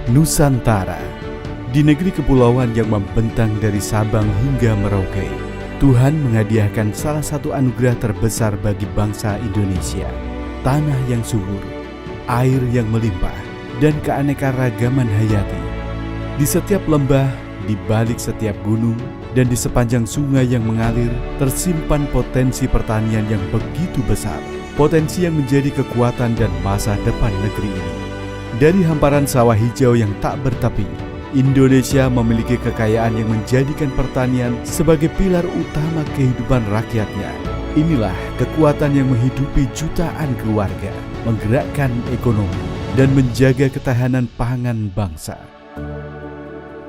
Nusantara. Di negeri kepulauan yang membentang dari Sabang hingga Merauke, Tuhan menghadiahkan salah satu anugerah terbesar bagi bangsa Indonesia. Tanah yang subur, air yang melimpah, dan keanekaragaman hayati. Di setiap lembah, di balik setiap gunung, dan di sepanjang sungai yang mengalir, tersimpan potensi pertanian yang begitu besar. Potensi yang menjadi kekuatan dan masa depan negeri ini. Dari hamparan sawah hijau yang tak bertepi, Indonesia memiliki kekayaan yang menjadikan pertanian sebagai pilar utama kehidupan rakyatnya. Inilah kekuatan yang menghidupi jutaan keluarga, menggerakkan ekonomi, dan menjaga ketahanan pangan bangsa.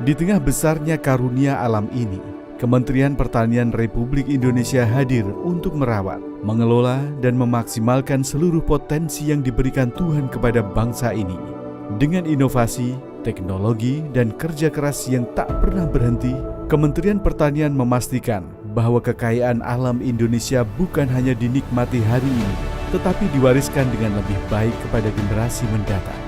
Di tengah besarnya karunia alam ini, Kementerian Pertanian Republik Indonesia hadir untuk merawat, mengelola, dan memaksimalkan seluruh potensi yang diberikan Tuhan kepada bangsa ini. Dengan inovasi, teknologi, dan kerja keras yang tak pernah berhenti, Kementerian Pertanian memastikan bahwa kekayaan alam Indonesia bukan hanya dinikmati hari ini, tetapi diwariskan dengan lebih baik kepada generasi mendatang.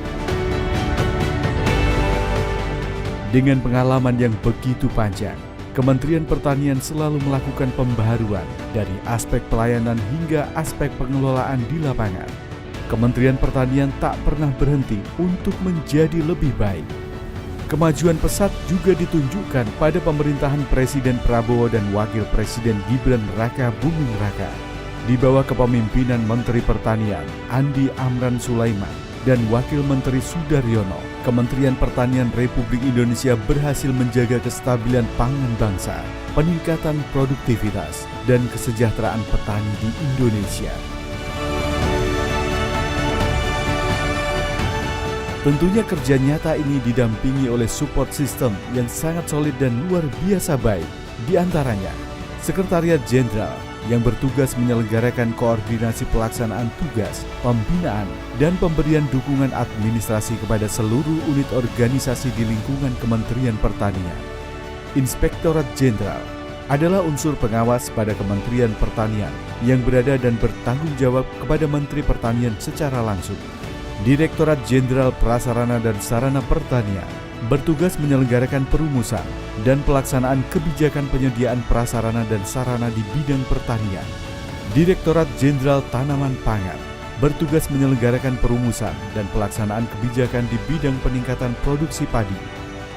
Dengan pengalaman yang begitu panjang, Kementerian Pertanian selalu melakukan pembaharuan dari aspek pelayanan hingga aspek pengelolaan di lapangan. Kementerian Pertanian tak pernah berhenti untuk menjadi lebih baik. Kemajuan pesat juga ditunjukkan pada pemerintahan Presiden Prabowo dan Wakil Presiden Gibran Raka Buming Raka. Di bawah kepemimpinan Menteri Pertanian Andi Amran Sulaiman dan Wakil Menteri Sudaryono, Kementerian Pertanian Republik Indonesia berhasil menjaga kestabilan pangan bangsa, peningkatan produktivitas, dan kesejahteraan petani di Indonesia. Tentunya kerja nyata ini didampingi oleh support system yang sangat solid dan luar biasa baik. Di antaranya, Sekretariat Jenderal yang bertugas menyelenggarakan koordinasi pelaksanaan tugas, pembinaan, dan pemberian dukungan administrasi kepada seluruh unit organisasi di lingkungan Kementerian Pertanian. Inspektorat Jenderal adalah unsur pengawas pada Kementerian Pertanian yang berada dan bertanggung jawab kepada Menteri Pertanian secara langsung. Direktorat Jenderal Prasarana dan Sarana Pertanian bertugas menyelenggarakan perumusan dan pelaksanaan kebijakan penyediaan prasarana dan sarana di bidang pertanian. Direktorat Jenderal Tanaman Pangan bertugas menyelenggarakan perumusan dan pelaksanaan kebijakan di bidang peningkatan produksi padi,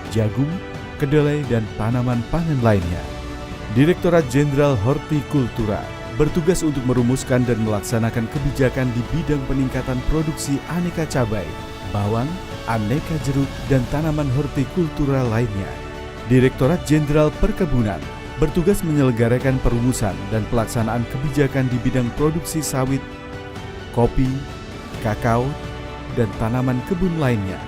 jagung, kedelai, dan tanaman pangan lainnya. Direktorat Jenderal Hortikultura bertugas untuk merumuskan dan melaksanakan kebijakan di bidang peningkatan produksi aneka cabai, bawang, aneka jeruk, dan tanaman hortikultura lainnya. Direktorat Jenderal Perkebunan bertugas menyelenggarakan perumusan dan pelaksanaan kebijakan di bidang produksi sawit, kopi, kakao, dan tanaman kebun lainnya.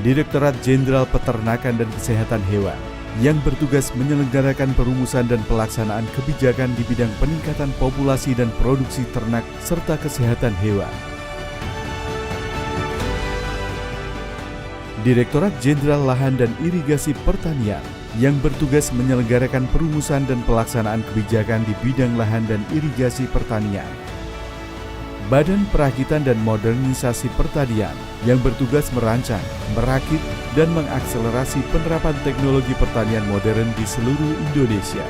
Direktorat Jenderal Peternakan dan Kesehatan Hewan yang bertugas menyelenggarakan perumusan dan pelaksanaan kebijakan di bidang peningkatan populasi dan produksi ternak serta kesehatan hewan. Direktorat Jenderal Lahan dan Irigasi Pertanian yang bertugas menyelenggarakan perumusan dan pelaksanaan kebijakan di bidang lahan dan irigasi pertanian. Badan Perakitan dan Modernisasi Pertanian yang bertugas merancang, merakit, dan mengakselerasi penerapan teknologi pertanian modern di seluruh Indonesia.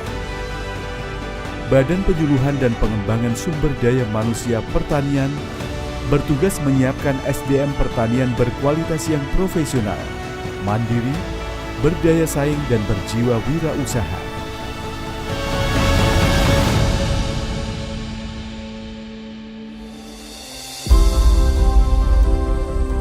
Badan Penyuluhan dan Pengembangan Sumber Daya Manusia Pertanian bertugas menyiapkan SDM pertanian berkualitas yang profesional, mandiri, berdaya saing, dan berjiwa wirausaha.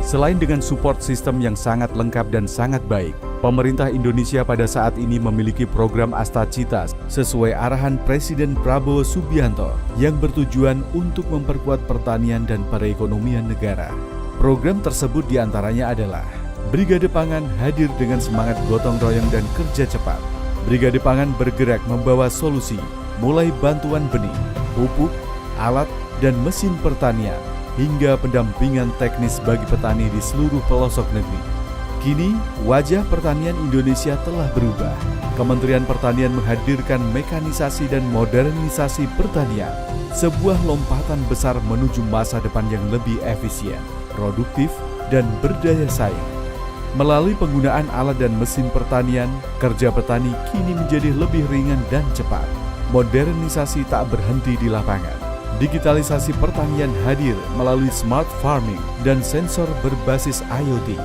Selain dengan support system yang sangat lengkap dan sangat baik, pemerintah Indonesia pada saat ini memiliki program Astacita sesuai arahan Presiden Prabowo Subianto yang bertujuan untuk memperkuat pertanian dan perekonomian negara. Program tersebut diantaranya adalah Brigade Pangan hadir dengan semangat gotong royong dan kerja cepat. Brigade Pangan bergerak membawa solusi, mulai bantuan benih, pupuk, alat, dan mesin pertanian, hingga pendampingan teknis bagi petani di seluruh pelosok negeri. Kini, wajah pertanian Indonesia telah berubah. Kementerian Pertanian menghadirkan mekanisasi dan modernisasi pertanian, sebuah lompatan besar menuju masa depan yang lebih efisien, produktif, dan berdaya saing. Melalui penggunaan alat dan mesin pertanian, kerja petani kini menjadi lebih ringan dan cepat. Modernisasi tak berhenti di lapangan. Digitalisasi pertanian hadir melalui smart farming dan sensor berbasis IoT.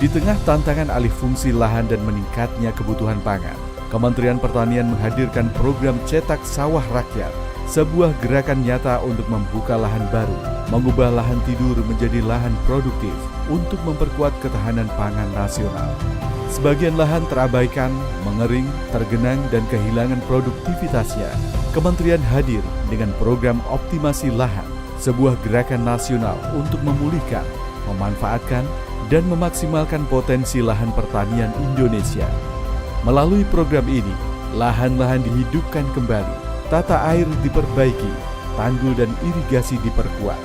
Di tengah tantangan alih fungsi lahan dan meningkatnya kebutuhan pangan, Kementerian Pertanian menghadirkan program Cetak Sawah Rakyat, sebuah gerakan nyata untuk membuka lahan baru, mengubah lahan tidur menjadi lahan produktif untuk memperkuat ketahanan pangan nasional. Sebagian lahan terabaikan, mengering, tergenang, dan kehilangan produktivitasnya. Kementerian hadir dengan program optimasi lahan, sebuah gerakan nasional untuk memulihkan, memanfaatkan, dan memaksimalkan potensi lahan pertanian Indonesia. Melalui program ini, lahan-lahan dihidupkan kembali, tata air diperbaiki, tanggul dan irigasi diperkuat.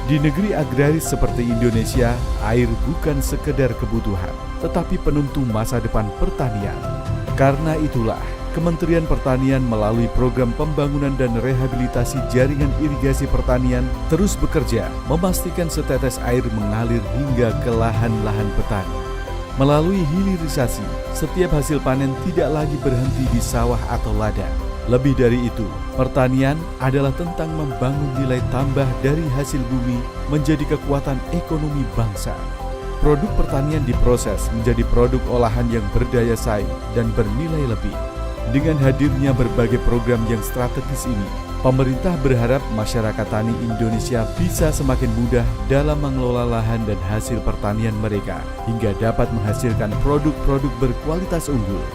Di negeri agraris seperti Indonesia, air bukan sekedar kebutuhan, tetapi penentu masa depan pertanian. Karena itulah, Kementerian Pertanian melalui program pembangunan dan rehabilitasi jaringan irigasi pertanian terus bekerja memastikan setetes air mengalir hingga ke lahan-lahan petani. Melalui hilirisasi, setiap hasil panen tidak lagi berhenti di sawah atau ladang. Lebih dari itu, pertanian adalah tentang membangun nilai tambah dari hasil bumi menjadi kekuatan ekonomi bangsa. Produk pertanian diproses menjadi produk olahan yang berdaya saing dan bernilai lebih. Dengan hadirnya berbagai program yang strategis ini, pemerintah berharap masyarakat tani Indonesia bisa semakin mudah dalam mengelola lahan dan hasil pertanian mereka, hingga dapat menghasilkan produk-produk berkualitas unggul.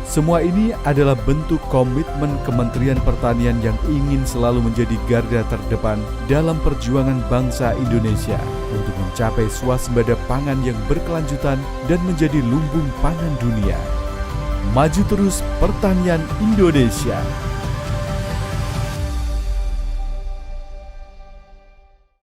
Semua ini adalah bentuk komitmen Kementerian Pertanian yang ingin selalu menjadi garda terdepan dalam perjuangan bangsa Indonesia untuk mencapai swasembada pangan yang berkelanjutan dan menjadi lumbung pangan dunia. Maju terus pertanian Indonesia.